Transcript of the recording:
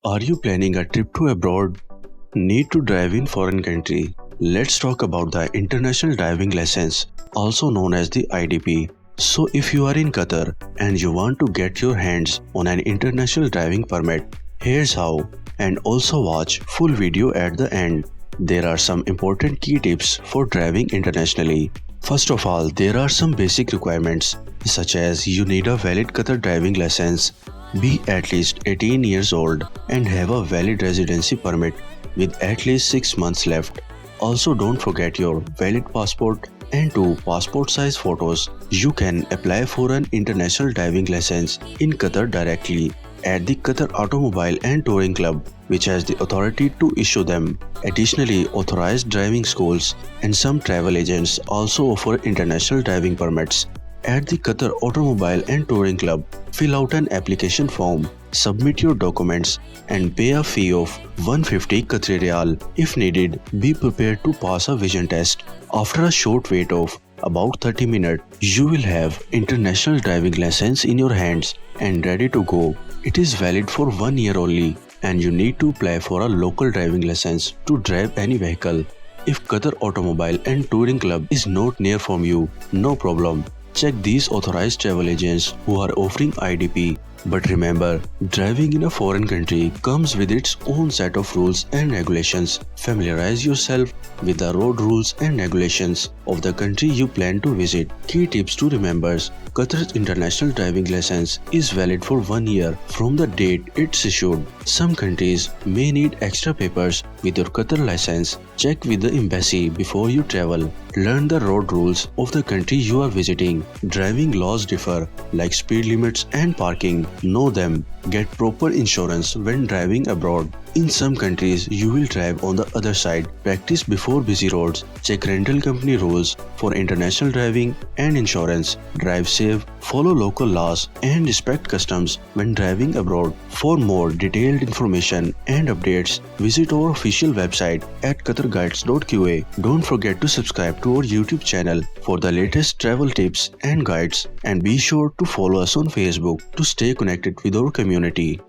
Are you planning a trip to abroad? Need to drive in foreign country? Let's talk about the International Driving License, also known as the IDP. So if you are in Qatar and you want to get your hands on an international driving permit, here's how, and also watch full video at the end. There are some important key tips for driving internationally. First of all, there are some basic requirements such as you need a valid Qatar driving license, be at least 18 years old and have a valid residency permit with at least 6 months left. Also, don't forget your valid passport and two passport size photos. You can apply for an international driving license in Qatar directly at the Qatar Automobile and Touring Club, which has the authority to issue them. Additionally, authorized driving schools and some travel agents also offer international driving permits. At the Qatar Automobile and Touring Club, fill out an application form, submit your documents, and pay a fee of 150 Qatari Riyal. If needed, be prepared to pass a vision test. After a short wait of about 30 minutes, you will have international driving license in your hands and ready to go. It is valid for 1 year only, and you need to apply for a local driving license to drive any vehicle. If Qatar Automobile and Touring Club is not near from you, no problem. Check these authorized travel agents who are offering IDP. But remember, driving in a foreign country comes with its own set of rules and regulations. Familiarize yourself with the road rules and regulations of the country you plan to visit. Key tips to remember: Qatar's international driving license is valid for 1 year from the date it's issued. Some countries may need extra papers with your Qatar license. Check with the embassy before you travel. Learn the road rules of the country you are visiting. Driving laws differ, like speed limits and parking. Know them. Get proper insurance when driving abroad. In some countries, you will drive on the other side. Practice before busy roads. Check rental company rules for international driving and insurance. Drive safe, follow local laws, and respect customs when driving abroad. For more detailed information and updates, visit our official website at qatarguides.qa. Don't forget to subscribe to our YouTube channel for the latest travel tips and guides, and be sure to follow us on Facebook to stay connected with our community.